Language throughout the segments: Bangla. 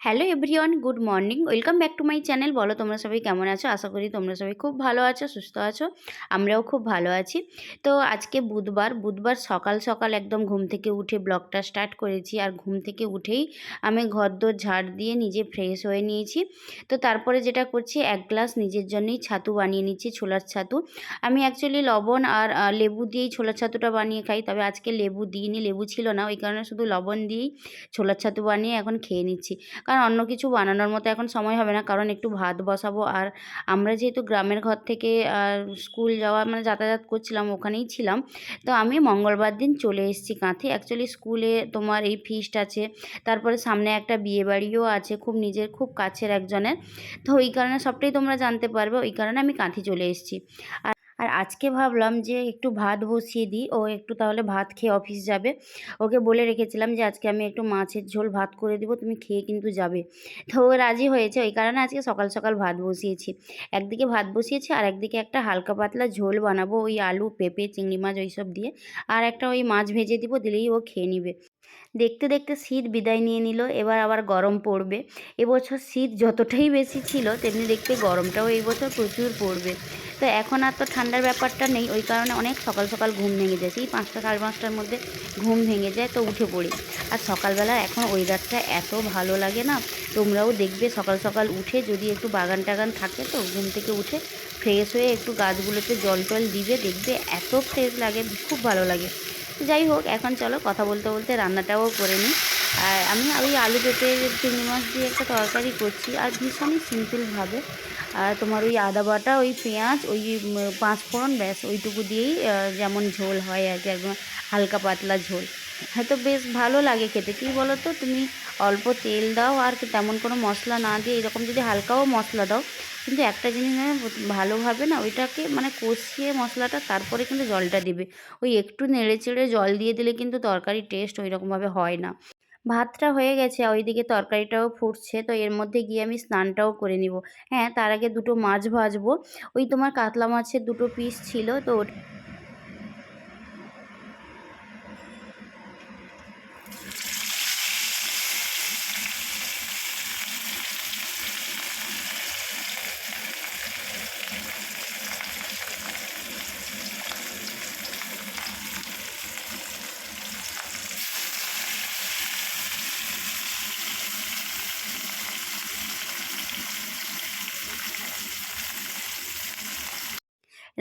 Hello everyone, good morning. Welcome back to my channel. বলো তোমরা সবাই কেমন আছো? আশা করি তোমরা সবাই খুব ভালো আছো, সুস্থ আছো। আমরাও খুব ভালো আছি। তো আজকে বুধবার সকাল সকাল একদম ঘুম থেকে উঠে ব্লগটা স্টার্ট করেছি। আর ঘুম থেকে উঠেই আমি ঘরদোর ঝাড় দিয়ে নিজে ফ্রেশ হয়ে নিয়েছি। তো তারপরে যেটা করছি, এক গ্লাস নিজের জন্যই ছাতু বানিয়ে নিচ্ছি, ছোলার ছাতু। আমি অ্যাকচুয়ালি লবণ আর লেবু দিয়েই ছোলার ছাতুটা বানিয়ে খাই, তবে আজকে লেবু দিইনি, লেবু ছিল না, ওই কারণে শুধু লবণ দিয়েই ছোলার ছাতু বানিয়ে এখন খেয়ে নিচ্ছি। কারণ অন্য কিছু বানানোর মতো এখন সময় হবে না, কারণ একটু ভাত বসাবো। আর আমরা যেহেতু গ্রামের ঘর থেকে স্কুল যাওয়া মানে যাতায়াত করছিলাম, ওখানেই ছিলাম। তো আমি মঙ্গলবার দিন চলে এসেছি কাঁথি। অ্যাকচুয়ালি স্কুলে তোমার এই ফিস্ট আছে, তারপরে সামনে একটা বিয়েবাড়িও আছে খুব নিজের খুব কাছের একজনের। তো ওই কারণে সবটাই তোমরা জানতে পারবে, ওই কারণে আমি কাঁথি চলে এসেছি। আর আজকে ভাবলাম যে একটু ভাত বসিয়ে দিই, ও একটু তাহলে ভাত খেয়ে অফিস যাবে। ওকে বলে রেখেছিলাম যে আজকে আমি একটু মাছের ঝোল ভাত করে দিব, তুমি খেয়ে কিন্তু যাবে। তো ও রাজি হয়েছে, ওই কারণে আজকে সকাল সকাল ভাত বসিয়েছি। একদিকে ভাত বসিয়েছি আর একদিকে একটা হালকা পাতলা ঝোল বানাবো, ওই আলু পেঁপে চিংড়ি মাছ ওইসব দিয়ে। আর একটা ওই মাছ ভেজে দিব, দিলেই ও খেয়ে নিবে। দেখতে দেখতে শীত বিদায় নিয়ে নিল, এবার আবার গরম পড়বে। এবছর শীত যতটাই বেশি ছিল, তেমনি দেখতে গরমটাও এই বছর প্রচুর পড়বে। তো এখন আর তো ঠান্ডার ব্যাপারটা নেই, ওই কারণে অনেক সকাল সকাল ঘুম ভেঙে যায়, সেই 5টা সাড়ে 5টার মধ্যে ঘুম ভেঙে যায়, তো উঠে পড়ি। আর সকালবেলা এখন ওয়েদারটা এত ভালো লাগে না, তোমরাও দেখবে সকাল সকাল উঠে যদি একটু বাগান টাগান থাকে, তো ঘুম থেকে উঠে ফ্রেশ হয়ে একটু গাছগুলোতে জল টল দিবে, দেখবে এত ফ্রেশ লাগে, খুব ভালো লাগে। যাই হোক, এখন চলো কথা বলতে বলতে রান্নাটাও করে নিই। আর আমি ওই আলু পেঁপে চিংড়ি মাছ দিয়ে একটা তরকারি করছি, আর ভীষণই সিম্পলভাবে। আর তোমার ওই আদা বাটা, ওই পেঁয়াজ, ওই 5 ফোড়ন, ব্যাস ওইটুকু দিয়েই যেমন ঝোল হয় আর কি, একদম হালকা পাতলা ঝোল। হ্যাঁ, তো বেশ ভালো লাগে খেতে। কী বলো তো, তুমি অল্প তেল দাও আর তেমন কোনো মশলা না দিয়ে এরকম যদি হালকাও মশলা দাও, কিন্তু একটা জিনিস ভালোভাবে না ওইটাকে মানে কষিয়ে মশলাটা, তারপরে কিন্তু জলটা দিবে। ওই একটু নেড়ে চেড়ে জল দিয়ে দিলে কিন্তু তরকারির টেস্ট ওই রকমভাবে হয় না। ভাতটা হয়ে গেছে, ওইদিকে তরকারিটাও ফুটছে, তো এর মধ্যে গিয়ে আমি স্নানটাও করে নিব। হ্যাঁ, তার আগে দুটো মাছ ভাজবো। ওই তোমার কাতলা মাছের দুটো পিস ছিল, তো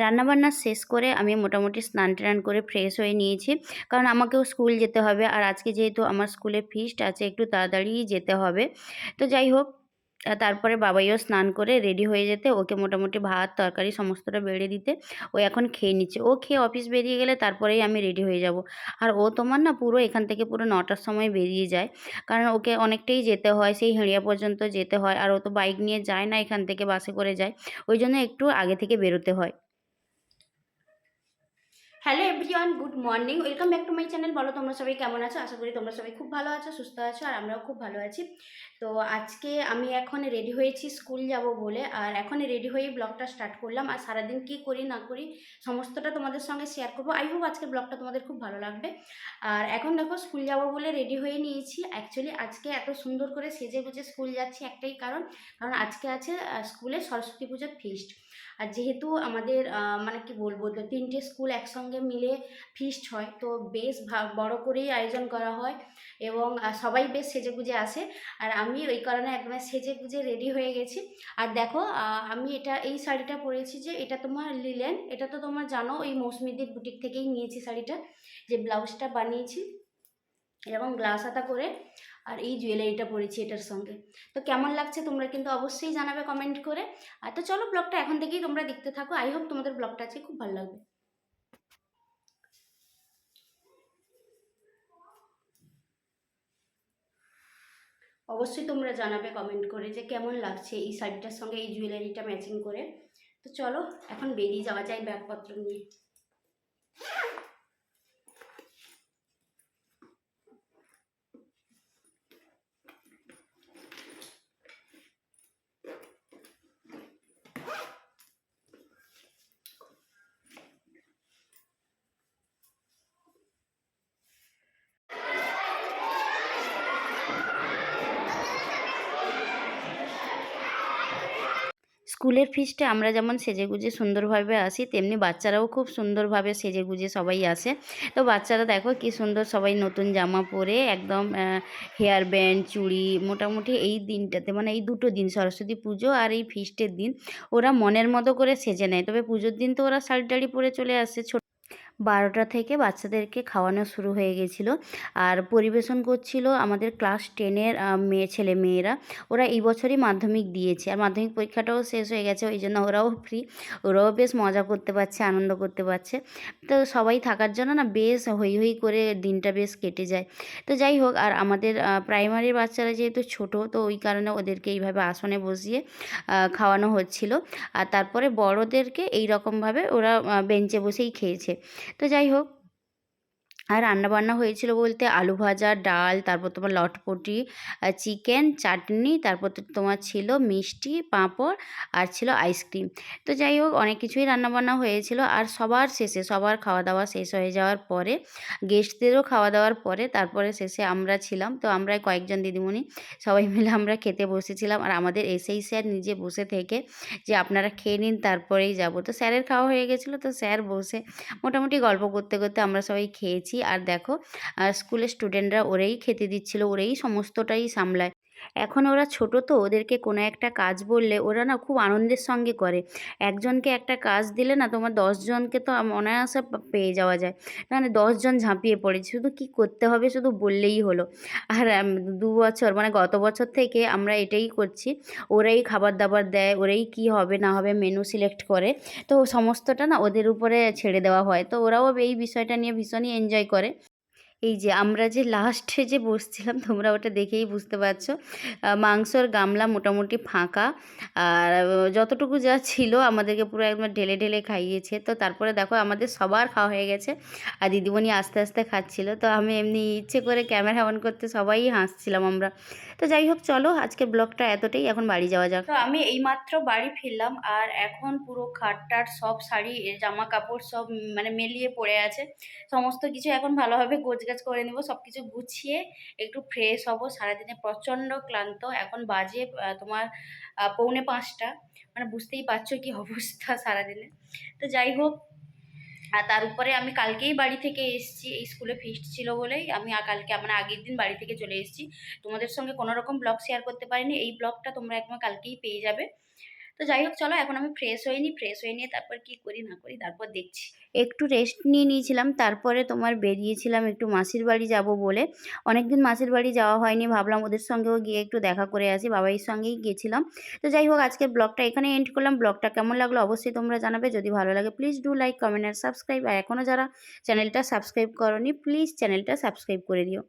রান্নাবান্না শেষ করে আমি মোটামুটি স্নান টান করে ফ্রেশ হয়ে নিয়েছি, কারণ আমাকেও স্কুল যেতে হবে। আর আজকে যেহেতু আমার স্কুলে ফিস্ট আছে, একটু তাড়াতাড়িই যেতে হবে। তো যাই হোক, তারপরে বাবাইও স্নান করে রেডি হয়ে যেতে, ওকে মোটামুটি ভাত তরকারি সমস্তটা বেড়ে দিতে ও এখন খেয়ে নিচ্ছে। ও খেয়ে অফিস বেরিয়ে গেলে তারপরেই আমি রেডি হয়ে যাব। আর ও তোমার না পুরো এখান থেকে পুরো 9টার সময় বেরিয়ে যায়, কারণ ওকে অনেকটাই যেতে হয়, সেই হেঁড়িয়া পর্যন্ত যেতে হয়। আর ও তো বাইক নিয়ে যায় না, এখান থেকে বাসে করে যায়, ওই জন্য একটু আগে থেকে বেরোতে হয়। Hello everyone, good morning. Welcome back to my channel. বলো তোমরা সবাই কেমন আছো? আশা করি তোমরা সবাই খুব ভালো আছো, সুস্থ আছো, আর আমরাও খুব ভালো আছি। তো আজকে আমি এখন রেডি হয়েছি স্কুল যাব বলে, আর এখন রেডি হয়ে ব্লগটা স্টার্ট করলাম। আর সারাদিন কী করি না করি সমস্তটা তোমাদের সঙ্গে শেয়ার করবো। আই হোপ আজকের ব্লগটা তোমাদের খুব ভালো লাগবে। আর এখন দেখো, স্কুল যাব বলে রেডি হয়ে নিয়েছি। অ্যাকচুয়ালি আজকে এত সুন্দর করে সেজে গুজে স্কুল যাচ্ছি একটাই কারণ, কারণ আজকে আছে স্কুলে সরস্বতী পুজোর ফিস্ট। আর যেহেতু আমাদের মানে কি বলবো, তো 3টে স্কুল একসঙ্গে মিলে ফিস্ট হয়, তো বেশ বড় করেই আয়োজন করা হয়, এবং সবাই বেশ সেজেগুজে আসে। আর আমি ওই কারণে একদম সেজেগুজে রেডি হয়ে গেছি। আর দেখো, আমি এই শাড়িটা পরেছি, যে এটা তোমার লিলেন, এটা তো তোমার জানো ওই মৌসুমীদের বুটিক থেকেই নিয়েছি শাড়িটা, যে ব্লাউজটা বানিয়েছি এরকম গ্লাস হাতা করে। আর এই জুয়েলারিটা পরেছি এটার সঙ্গে। তো কেমন লাগছে তোমরা কিন্তু অবশ্যই জানাবে কমেন্ট করে। আর তো চলো, ব্লগটা এখন থেকেই তোমরা দেখতে থাকো। আই হোপ তোমাদের ব্লগটা আজকে খুব ভালো লাগবে। অবশ্যই তোমরা জানাবে কমেন্ট করে যে কেমন লাগছে এই শাড়িটার সঙ্গে এই জুয়েলারিটা ম্যাচিং করে। তো চলো, এখন বেরিয়ে যাওয়া যায় ব্যাগপত্র নিয়ে। স্কুলের ফিস্টে আমরা যেমন সেজেগুজে সুন্দরভাবে আসি, তেমনি বাচ্চারাও খুব সুন্দরভাবে সেজেগুজে সবাই আসে। তো বাচ্চারা দেখো কি সুন্দর সবাই নতুন জামা পরে একদম হেয়ার ব্যান্ড, চুড়ি, মোটামুটি এই দিনটাতে মানে এই দুটো দিন সরস্বতী পুজো আর এই ফিস্টের দিন ওরা মনের মতো করে সেজে নেয়। তবে পুজোর দিন তো ওরা শাড়ি টাড়ি পরে চলে আসে। 12টা থেকে বাচ্চাদেরকে খাওয়ানো শুরু হয়ে গেছিল। আর পরিবেশন করছিল আমাদের ক্লাস 10-এর ছেলে-মেয়েরা। ওরা এই বছরই মাধ্যমিক দিয়েছে। আর মাধ্যমিক পরীক্ষাটাও শেষ হয়ে গেছে। ওইজন্য ওরাও ফ্রি। ওরাও বেশ মজা করতে পারছে, আনন্দ করতে পারছে। তো সবাই থাকার জন্য না বেশ হৈ হৈ করে দিনটা বেশ কেটে যায়। তো যাই হোক, আর আমাদের প্রাইমারির বাচ্চারা যেহেতু ছোট, তো ওই কারণে ওদেরকে এইভাবে আসনে বসিয়ে খাওয়ানো হচ্ছিল। আর তারপরে বড়দেরকে এই রকমভাবে ওরা বেঞ্চে বসেই খেয়েছে। তো যাই হোক, আর রান্নাবান্না হয়েছিল বলতে আলু ভাজা, ডাল, তারপর তোমার লটপটি, চিকেন, চাটনি, তারপর তো তোমার ছিল মিষ্টি, পাঁপড় আর ছিল আইসক্রিম। তো যাই হোক, অনেক কিছুই রান্নাবান্না হয়েছিল। আর সবার শেষে সবার খাওয়া দাওয়া শেষ হয়ে যাওয়ার পরে, গেস্টদেরও খাওয়া দাওয়ার পরে তারপরে শেষে আমরা ছিলাম। তো আমরা কয়েকজন দিদিমণি সবাই মিলে আমরা খেতে বসেছিলাম। আর আমাদের এসেই স্যার নিজে বসে থেকে যে আপনারা খেয়ে নিন তারপরেই যাব। তো স্যারের খাওয়া হয়ে গেছিলো, তো স্যার বসে মোটামুটি গল্প করতে করতে আমরা সবাই খেয়েছি। আর দেখো স্কুলের স্টুডেন্টরা ওরাই খেতে দিচ্ছিল, ওরাই সমস্তটাই সামলায়। এখন ওরা ছোট, তো ওদেরকে কোনো একটা কাজ বললে ওরা না খুব আনন্দের সঙ্গে করে। একজনকে একটা কাজ দিলে না তোমার 10 জনকে তো অনায়াসে পেয়ে যাওয়া যায়। মানে 10 জন ঝাঁপিয়ে পড়ে, শুধু কি করতে হবে শুধু বললেই হলো। আর 2 বছর মানে গত বছর থেকে আমরা এটাই করছি। ওরাই খাবার দাবার দেয়, ওরাই কি হবে না হবে মেনু সিলেক্ট করে। তো সমস্তটা না ওদের উপরে ছেড়ে দেওয়া হয়। তো ওরাও এই বিষয়টা নিয়ে ভীষণই এনজয় করে। এই যে আমরা যে লাস্টে যে বসছিলাম তোমরা ওটা দেখেই বুঝতে পারছো। মাংসর গামলা মোটামুটি ফাঁকা। আর যতটুকু যা ছিল আমাদেরকে পুরো একদম ঢেলে ঢেলে খাইয়েছে। তো তারপরে দেখো আমাদের সবার খাওয়া হয়ে গেছে। আর দিদিমণি আস্তে আস্তে খাচ্ছিল। তো আমি এমনি ইচ্ছে করে ক্যামেরা অন করতে সবাই হাসছিলাম আমরা। তো যাই হোক, চলো আজকের ব্লগটা এতটাই, এখন বাড়ি যাওয়া যাক। তো আমি এইমাত্র বাড়ি ফিরলাম, আর এখন পুরো খাটটাট সব শাড়ি জামা কাপড় সব মানে মেলিয়ে পড়ে আছে। সমস্ত কিছু এখন ভালোভাবে গোছগাছ করে নেব, সব কিছু গুছিয়ে একটু ফ্রেশ হব। সারাদিনে প্রচণ্ড ক্লান্ত। এখন বাজে তোমার 4:45। মানে বুঝতেই পারছো কি অবস্থা সারাদিনে। তো যাই হোক, আর তার উপরে আমি কালকেই বাড়ি থেকে এসেছি, এই স্কুলে ফিস্ট ছিল বলেই আমি কালকে মানে আগের দিন বাড়ি থেকে চলে এসেছি। তোমাদের সঙ্গে কোনো রকম ব্লগ শেয়ার করতে পারিনি। এই ব্লগটা তোমরা একদম কালকেই পেয়ে যাবে। তো যাই হোক, চলো এখন আমি ফ্রেশ হয়ে নিই। ফ্রেশ হয়ে নিয়ে তারপর কি করি না করি তারপর দেখছি। একটু রেস্ট নিয়ে নিয়েছিলাম, তারপরে তোমার বেরিয়েছিলাম একটু মাসির বাড়ি যাব বলে। অনেকদিন মাসির বাড়ি যাওয়া হয়নি, ভাবলাম ওদের সঙ্গেও গিয়ে একটু দেখা করে আসি, বাবাইয়ের সঙ্গেই গিয়েছিলাম। তো যাই হোক, আজকের ব্লগটা এখানে এন্ড করলাম। ব্লগটা কেমন লাগলো অবশ্যই তোমরা জানাবে। যদি ভালো লাগে প্লিজ ডু লাইক, কমেন্ট আর সাবস্ক্রাইব। আর এখনও যারা চ্যানেলটা সাবস্ক্রাইব করোনি প্লিজ চ্যানেলটা সাবস্ক্রাইব করে দিও।